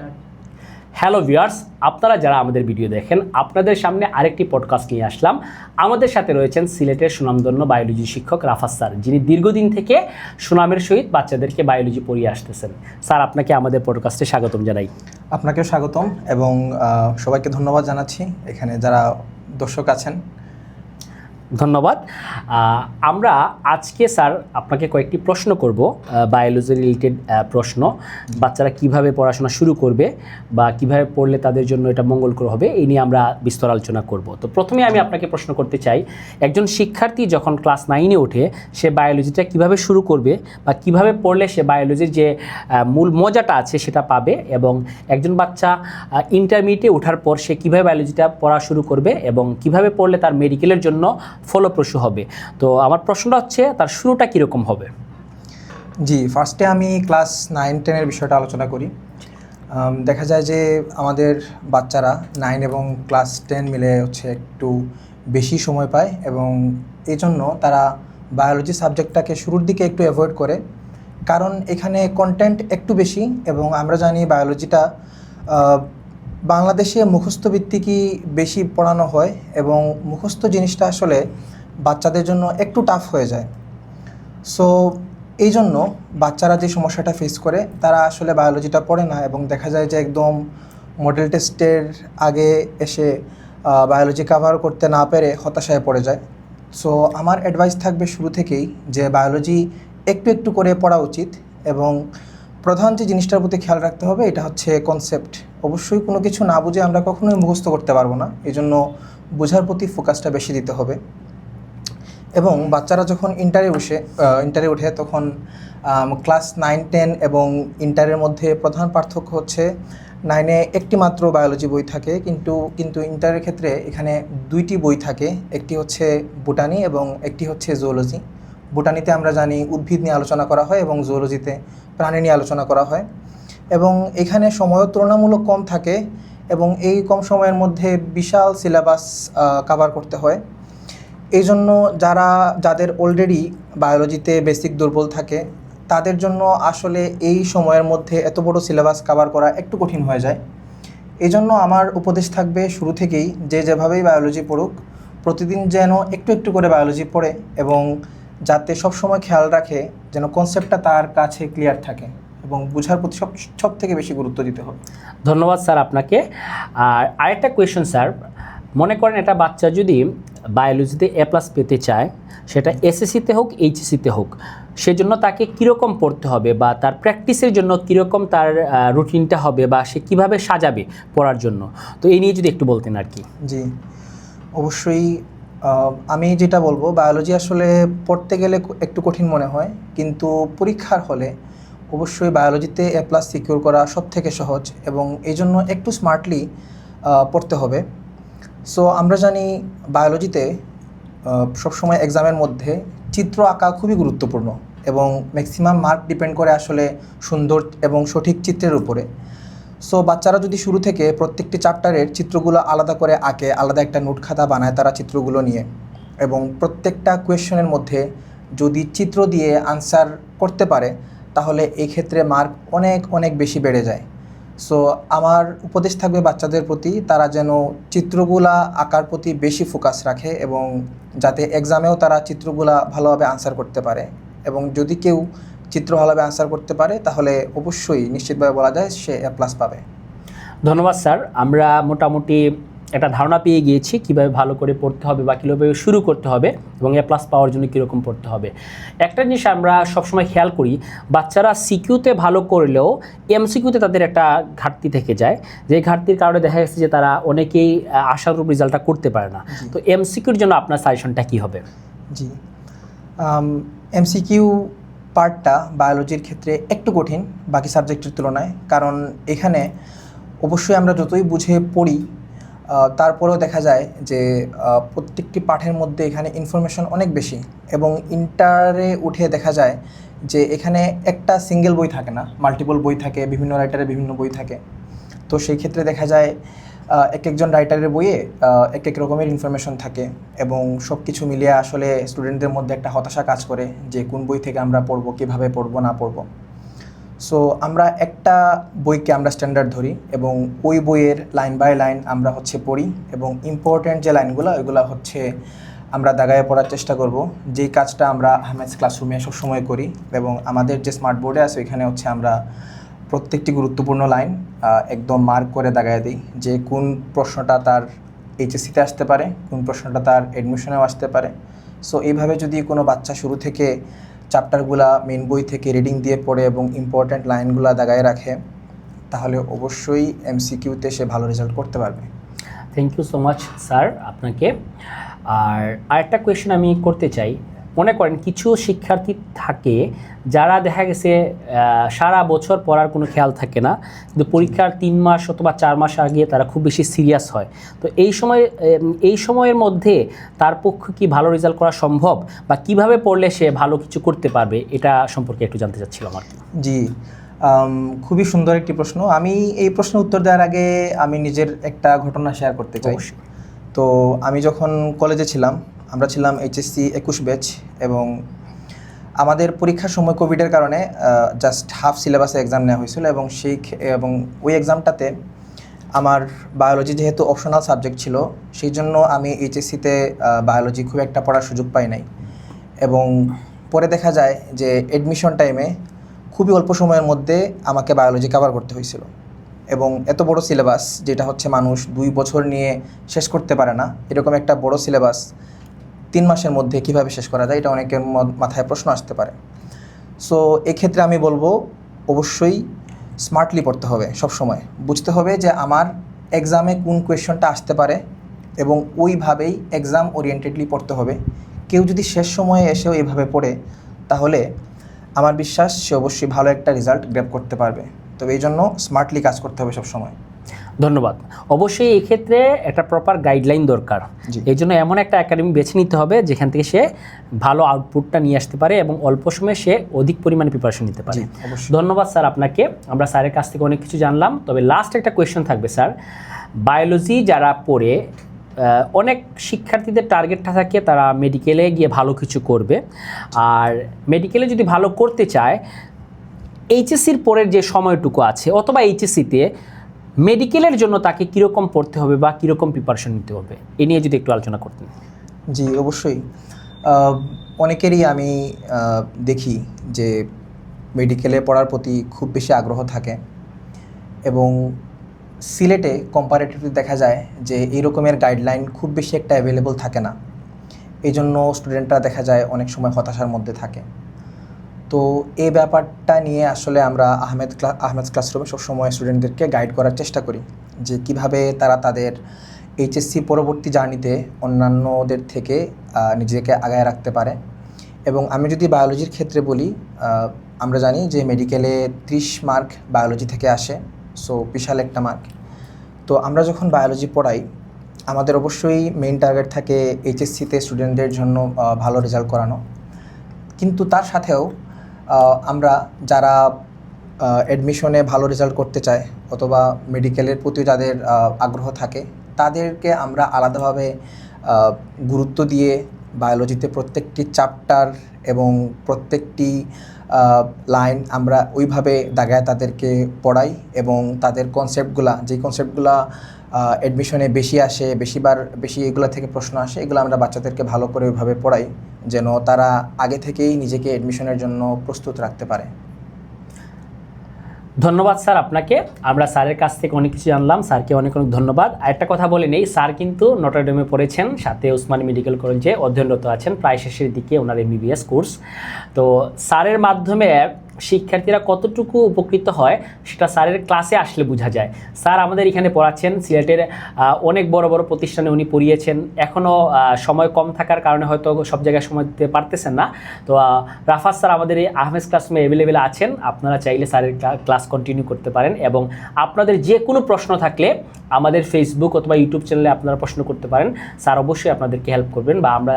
Start. Hello viewers, আপনারা যারা আমাদের ভিডিও দেখেন, আপনাদের সামনে আরেকটি পডকাস্ট নিয়ে আসলাম। আমাদের সাথে রয়েছেন সিলেটের সুনামধন্য বায়োলজি শিক্ষক রাফাত স্যার, যিনি দীর্ঘদিন থেকে সুনামের সহিত বাচ্চাদেরকে বায়োলজি পড়িয়ে আসতেছেন। স্যার, আপনাকে আমাদের পডকাস্টে স্বাগতম জানাই। আপনাকেও স্বাগতম এবং সবাইকে ধন্যবাদ জানাচ্ছি এখানে যারা দর্শক আছেন। ধন্যবাদ। আমরা আজকে স্যার আপনাকে কয়েকটি প্রশ্ন করব, বায়োলজি রিলেটেড প্রশ্ন। বাচ্চারা কিভাবে পড়াশোনা শুরু করবে বা কিভাবে পড়লে তাদের জন্য এটা মঙ্গলকর হবে, এই নিয়ে আমরা বিস্তর আলোচনা করব। তো প্রথমে আমি আপনাকে প্রশ্ন করতে চাই, একজন শিক্ষার্থী যখন ক্লাস 9-এ ওঠে, সে বায়োলজিটা কিভাবে শুরু করবে বা কিভাবে পড়লে সে বায়োলজির যে মূল মজাটা আছে সেটা পাবে, এবং একজন বাচ্চা ইন্টারমিডিয়েটে ওঠার পর সে কীভাবে বায়োলজিটা পড়া শুরু করবে এবং কিভাবে পড়লে তার মেডিকেলের জন্য ফলপ্রসূ হবে। তো আমার প্রশ্নটা হচ্ছে, তার শুরুটা কীরকম হবে? জি, ফার্স্টে আমি ক্লাস 9-10-এর বিষয়টা আলোচনা করি। দেখা যায় যে আমাদের বাচ্চারা 9 এবং ক্লাস 10 মিলে একটু বেশি সময় পায়, এবং এই জন্য তারা বায়োলজি সাবজেক্টটাকে শুরুর দিকে একটু অ্যাভয়েড করে, কারণ এখানে কন্টেন্ট একটু বেশি। এবং আমরা জানি বায়োলজিটা বাংলাদেশে মুখস্থ ভিত্তিকই বেশি পড়ানো হয়, এবং মুখস্থ জিনিসটা আসলে বাচ্চাদের জন্য একটু টাফ হয়ে যায়। সো এই জন্য বাচ্চারা যে সমস্যাটা ফেস করে, তারা আসলে বায়োলজিটা পড়ে না, এবং দেখা যায় যে একদম মডেল টেস্টের আগে এসে বায়োলজি কাভার করতে না পেরে হতাশায় পড়ে যায়। সো আমার অ্যাডভাইস থাকবে শুরু থেকেই যে বায়োলজি একটু একটু করে পড়া উচিত, এবং প্রধান যে জিনিসটার প্রতি খেয়াল রাখতে হবে এটা হচ্ছে কনসেপ্ট। অবশ্যই কোনো কিছু না বুঝে আমরা কখনোই মুখস্থ করতে পারবো না, এই জন্য বোঝার প্রতি ফোকাসটা বেশি দিতে হবে। এবং বাচ্চারা যখন ইন্টারে উঠে তখন ক্লাস 9-10 এবং ইন্টারের মধ্যে প্রধান পার্থক্য হচ্ছে 9-এ একটি মাত্র বায়োলজি বই থাকে, কিন্তু ইন্টারের ক্ষেত্রে এখানে দুইটি বই থাকে। একটি হচ্ছে বোটানি এবং একটি হচ্ছে জুওলজি। বোটানিতে আমরা জানি উদ্ভিদ নিয়ে আলোচনা করা হয়, এবং জুওলজিতে প্রাণী নিয়ে আলোচনা করা হয়। এবং এখানে সময়ও তুলনামূলক কম থাকে, এবং এই কম সময়ের মধ্যে বিশাল সিলেবাস কভার করতে হয়। এই জন্য যাদের অলরেডি বায়োলজিতে বেসিক দুর্বল থাকে, তাদের জন্য আসলে এই সময়ের মধ্যে এত বড় সিলেবাস কভার করা একটু কঠিন হয়ে যায়। এই জন্য আমার উপদেশ থাকবে শুরু থেকেই যে যেভাবেই বায়োলজি পড়ুক, প্রতিদিন যেন একটু একটু করে বায়োলজি পড়ে, এবং যাতে সবসময় খেয়াল রাখে যেন কনসেপ্টটা তার কাছে ক্লিয়ার থাকে, এবং বোঝার প্রতি সব থেকে বেশি গুরুত্ব দিতে হবে। ধন্যবাদ স্যার আপনাকে। আর আরেকটা কোয়েশ্চন স্যার, মনে করেন একটা বাচ্চা যদি বায়োলজিতে A+ পেতে চায়, সেটা এসএসসিতে হোক এইচএসসিতে হোক, সেজন্য তাকে কীরকম পড়তে হবে বা তার প্র্যাকটিসের জন্য কীরকম তার রুটিনটা হবে বা সে কীভাবে সাজাবে পড়ার জন্য, তো এই নিয়ে যদি একটু বলতেন আর কি। জি, অবশ্যই। আমি যেটা বলবো, বায়োলজি আসলে পড়তে গেলে একটু কঠিন মনে হয়, কিন্তু পরীক্ষার হলে অবশ্যই বায়োলজিতে A+ সিকিউর করা সব থেকে সহজ, এবং এই জন্য একটু স্মার্টলি পড়তে হবে। সো আমরা জানি বায়োলজিতে সবসময় এক্সামের মধ্যে চিত্র আঁকা খুবই গুরুত্বপূর্ণ, এবং ম্যাক্সিমাম মার্ক ডিপেন্ড করে আসলে সুন্দর এবং সঠিক চিত্রের উপরে। সো বাচ্চারা যদি শুরু থেকে প্রত্যেকটি চ্যাপ্টারের চিত্রগুলো আলাদা করে আঁকে, আলাদা একটা নোট খাতা বানায় তারা চিত্রগুলো নিয়ে, এবং প্রত্যেকটা কোয়েশ্চনের মধ্যে যদি চিত্র দিয়ে আনসার করতে পারে, তাহলে এই ক্ষেত্রে মার্ক অনেক অনেক বেশি বেড়ে যায়। সো আমার উপদেশ থাকবে বাচ্চাদের প্রতি, তারা যেন চিত্রগুলা আঁকার প্রতি বেশি ফোকাস রাখে, এবং যাতে এক্সামেও তারা চিত্রগুলা ভালোভাবে আনসার করতে পারে। এবং যদি কেউ চিত্র ভালোভাবে আনসার করতে পারে, তাহলে অবশ্যই নিশ্চিতভাবে বলা যায় সে A+ পাবে। ধন্যবাদ স্যার। আমরা মোটামুটি একটা ধারণা পেয়ে গিয়েছি কীভাবে ভালো করে পড়তে হবে বা কীভাবে শুরু করতে হবে, এবং A+ পাওয়ার জন্য কীরকম পড়তে হবে। একটা জিনিস আমরা সবসময় খেয়াল করি, বাচ্চারা সিকিউতে ভালো করলেও এমসিকিউতে তাদের একটা ঘাটতি থেকে যায়, যে ঘাটতির কারণে দেখা গেছে যে তারা অনেকেই আশানুরূপ রেজাল্টটা করতে পারে না। তো এমসিকিউর জন্য আপনার সাজেশনটা কী হবে? জি, এমসিকিউ পার্টটা বায়োলজির ক্ষেত্রে একটু কঠিন বাকি সাবজেক্টের তুলনায়, কারণ এখানে অবশ্যই আমরা যতই বুঝে পড়ি, তারপরেও দেখা যায় যে প্রত্যেকটি পাঠের মধ্যে এখানে ইনফরমেশন অনেক বেশি, এবং ইন্টারে উঠে দেখা যায় যে এখানে একটা সিঙ্গেল বই থাকে না, মাল্টিপল বই থাকে, বিভিন্ন রাইটারের বিভিন্ন বই থাকে। তো সেই ক্ষেত্রে দেখা যায় একজন রাইটারের বইয়ে এক রকমের ইনফরমেশন থাকে, এবং সব কিছু মিলিয়ে আসলে স্টুডেন্টদের মধ্যে একটা হতাশা কাজ করে যে কোন বই থেকে আমরা পড়বো, কীভাবে পড়বো না পড়বো। সো আমরা একটা বইকে আমরা স্ট্যান্ডার্ড ধরি এবং ওই বইয়ের লাইন বাই লাইন আমরা হচ্ছে পড়ি এবং ইম্পর্ট্যান্ট যে লাইনগুলো ওইগুলো হচ্ছে আমরা দাগায় পড়ার চেষ্টা করব, যেই কাজটা আমরা আহমেদস ক্লাসরুমে সবসময় করি। এবং আমাদের যে স্মার্ট বোর্ডে আছে ওইখানে হচ্ছে আমরা প্রত্যেকটি গুরুত্বপূর্ণ লাইন একদম মার্ক করে দাগায় দিই, যে কোন প্রশ্নটা তার এইচএসসিতে আসতে পারে, কোন প্রশ্নটা তার অ্যাডমিশনেও আসতে পারে। সো এইভাবে যদি কোনো বাচ্চা শুরু থেকে চ্যাপ্টারগুলা মেন বই থেকে রিডিং দিয়ে পড়ে এবং ইম্পর্ট্যান্ট লাইনগুলো দাগায় রাখে, তাহলে অবশ্যই এমসিকিউতে সে ভালো রেজাল্ট করতে পারবে। Thank you so much sir আপনাকে। আর আরেকটা কোয়েশ্চেন আমি করতে চাই, মনে করেন কিছু শিক্ষার্থী থাকে যারা দেখা গেছে সারা বছর পড়ার কোনো খেয়াল থাকে না, কিন্তু পরীক্ষার 3 মাস অথবা 4 মাস আগে তারা খুব বেশি সিরিয়াস হয়। তো এই সময়ের মধ্যে তার পক্ষে কি ভালো রেজাল্ট করা সম্ভব, বা কিভাবে পড়লে সে ভালো কিছু করতে পারবে, এটা সম্পর্কে একটু জানতে চাচ্ছিলাম আর কি। জি, খুবই সুন্দর একটি প্রশ্ন। আমি এই প্রশ্নের উত্তর দেওয়ার আগে আমি নিজের একটা ঘটনা শেয়ার করতে চাই। অবশ্যই। তো আমি যখন কলেজে ছিলাম, আমরা ছিলাম এইচএসসি 21 ব্যাচ, এবং আমাদের পরীক্ষার সময় কোভিডের কারণে জাস্ট হাফ সিলেবাসে এক্সাম নেওয়া হয়েছিল, এবং ওই এক্সামটাতে আমার বায়োলজি যেহেতু অপশনাল সাবজেক্ট ছিল, সেই জন্য আমি এইচএসসিতে বায়োলজি খুব একটা পড়ার সুযোগ পাই নাই। এবং পরে দেখা যায় যে অ্যাডমিশন টাইমে খুবই অল্প সময়ের মধ্যে আমাকে বায়োলজি কভার করতে হয়েছিল। এবং এত বড় সিলেবাস, যেটা হচ্ছে মানুষ 2 বছর নিয়ে শেষ করতে পারে না, এরকম একটা বড় সিলেবাস 3 মাসের মধ্যে কিভাবে শেষ করা যায়, এটা অনেকের মাথায় প্রশ্ন আসতে পারে। সো এক্ষেত্রে আমি বলবো অবশ্যই স্মার্টলি পড়তে হবে, সবসময় বুঝতে হবে যে আমার এক্সামে কোন কোয়েশ্চনটা আসতে পারে, এবং ওইভাবেই এক্সাম ওরিয়েন্টেডলি পড়তে হবে। কেউ যদি শেষ সময়ে এসেও এইভাবে পড়ে, তাহলে আমার বিশ্বাস সে অবশ্যই ভালো একটা রেজাল্ট গ্র্যাব করতে পারবে। তবে এই জন্য স্মার্টলি কাজ করতে হবে সবসময়। ধন্যবাদ। অবশ্যই এক্ষেত্রে একটা প্রপার গাইডলাইন দরকার। জি। এই জন্য এমন একটা একাডেমি বেছে নিতে হবে যেখান থেকে সে ভালো আউটপুটটা নিয়ে আসতে পারে এবং অল্প সময়ে সে অধিক পরিমাণে প্রিপারেশন নিতে পারে। জি, অবশ্যই। ধন্যবাদ স্যার আপনাকে। আমরা স্যারের কাছ থেকে অনেক কিছু জানলাম। তবে লাস্ট একটা কোয়েশ্চেন থাকবে স্যার, বায়োলজি যারা পড়ে অনেক শিক্ষার্থীদের টার্গেটটা থাকে তারা মেডিকেলে গিয়ে ভালো কিছু করবে, আর মেডিকেলে যদি ভালো করতে চায় এইচএসসির পরের যে সময়টুকু আছে অথবা এইচএসসিতে মেডিকেলের জন্য তাকে কীরকম পড়তে হবে বা কীরকম প্রিপারেশন নিতে হবে, এ নিয়ে যদি একটু আলোচনা করতেন। জি, অবশ্যই। অনেকেরই আমি দেখি যে মেডিকেলে পড়ার প্রতি খুব বেশি আগ্রহ থাকে, এবং সিলেটে কম্পারেটিভলি দেখা যায় যে এই রকমের গাইডলাইন খুব বেশি একটা অ্যাভেলেবল থাকে না। এই জন্য স্টুডেন্টরা দেখা যায় অনেক সময় হতাশার মধ্যে থাকে। তো এই ব্যাপারটা নিয়ে আসলে আমরা আহমেদ ক্লাসরুমে সবসময় স্টুডেন্টদেরকে গাইড করার চেষ্টা করি, যে কিভাবে তারা তাদের এইচএসসি পরবর্তী জার্নিতে অন্যান্যদের থেকে নিজেকে আগায় রাখতে পারে। এবং আমি যদি বায়োলজির ক্ষেত্রে বলি, আমরা জানি যে মেডিকেলে 30 মার্ক বায়োলজি থেকে আসে, সো বিশাল একটা মার্ক। তো আমরা যখন বায়োলজি পড়াই, আমাদের অবশ্যই মেইন টার্গেট থাকে এইচএসসিতে স্টুডেন্টদের জন্য ভালো রেজাল্ট করানো। কিন্তু তার সাথেও আমরা যারা অ্যাডমিশনে ভালো রেজাল্ট করতে চায় অথবা মেডিকেলের প্রতি যাদের আগ্রহ থাকে, তাদেরকে আমরা আলাদাভাবে গুরুত্ব দিয়ে বায়োলজিতে প্রত্যেকটি চ্যাপ্টার এবং প্রত্যেকটি লাইন আমরা ওইভাবে দাগায় তাদেরকে পড়াই, এবং তাদের যেই কনসেপ্টগুলা অ্যাডমিশনে বেশি আসে, বেশি এগুলো থেকে প্রশ্ন আসে, এগুলো আমরা বাচ্চাদেরকে ভালো করে ওইভাবে পড়াই যেন তারা আগে থেকেই নিজেকে অ্যাডমিশনের জন্য প্রস্তুত রাখতে পারে। ধন্যবাদ স্যার আপনাকে। আমরা স্যারের কাছ থেকে অনেক কিছু জানলাম, স্যারকে অনেক অনেক ধন্যবাদ। আরেকটা কথা বলে নেই, স্যার কিন্তু নটরডেমে পড়েছেন, সাথে উসমানী মেডিকেল কলেজে অধ্যয়নরত আছেন, প্রায় শেষের দিকে ওনার এমবিবিএস কোর্স। তো স্যারের মাধ্যমে শিক্ষার্থীরা কতটুকু উপকৃত হয় সেটা স্যারের ক্লাসে আসলে বোঝা যায়। স্যার আমাদের এখানে পড়াচ্ছেন, সিলেটের অনেক বড় বড় প্রতিষ্ঠানে উনি পড়িয়েছেন। এখনও সময় কম থাকার কারণে হয়তো সব জায়গায় সময় দিতে পারতেছেন না। তো রাফাত স্যার আমাদের এই আহমেদ ক্লাসরুমে অ্যাভেলেবেল আছেন, আপনারা চাইলে স্যারের ক্লাস কন্টিনিউ করতে পারেন, এবং আপনাদের যে কোনো প্রশ্ন থাকলে আমাদের ফেসবুক অথবা ইউটিউব চ্যানেলে আপনারা প্রশ্ন করতে পারেন। স্যার অবশ্যই আপনাদেরকে হেল্প করবেন, বা আমরা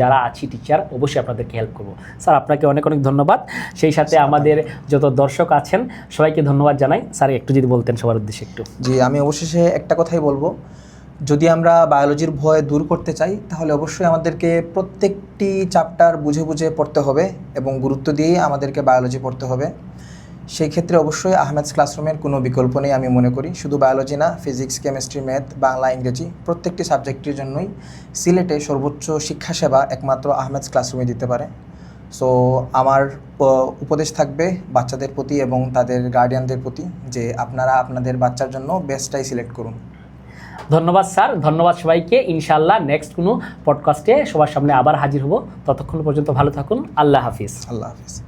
যারা আছি টিচার অবশ্যই আপনাদেরকে হেল্প করবো। স্যার আপনাকে অনেক অনেক ধন্যবাদ। সেই সাথে আমাদের যত দর্শক আছেন সবাইকে ধন্যবাদ জানাই। স্যার একটু যদি বলতেন সবার উদ্দেশ্যে একটু। জি, আমি অবশেষে একটা কথাই বলবো, যদি আমরা বায়োলজির ভয় দূর করতে চাই তাহলে অবশ্যই আমাদেরকে প্রত্যেকটি চ্যাপ্টার বুঝে বুঝে পড়তে হবে, এবং গুরুত্ব দিয়েই আমাদেরকে বায়োলজি পড়তে হবে। সেই ক্ষেত্রে অবশ্যই আহমেদস ক্লাসরুমের কোনো বিকল্প নেই আমি মনে করি। শুধু বায়োলজি না, ফিজিক্স, কেমিস্ট্রি, ম্যাথ, বাংলা, ইংরেজি প্রত্যেকটি সাবজেক্টের জন্যই সিলেটে সর্বোচ্চ শিক্ষাসেবা একমাত্র আহমেদস ক্লাসরুমে দিতে পারে। সো আমার উপদেশ থাকবে বাচ্চাদের প্রতি এবং তাদের গার্ডিয়ানদের প্রতি যে আপনারা আপনাদের বাচ্চার জন্য বেস্টটাই সিলেক্ট করুন। ধন্যবাদ স্যার, ধন্যবাদ সবাইকে। ইনশাআল্লাহ নেক্সট কোনো পডকাস্টে সবার সামনে আবার হাজির হব। ততক্ষণ পর্যন্ত ভালো থাকুন। আল্লাহ হাফিজ। আল্লাহ হাফিজ।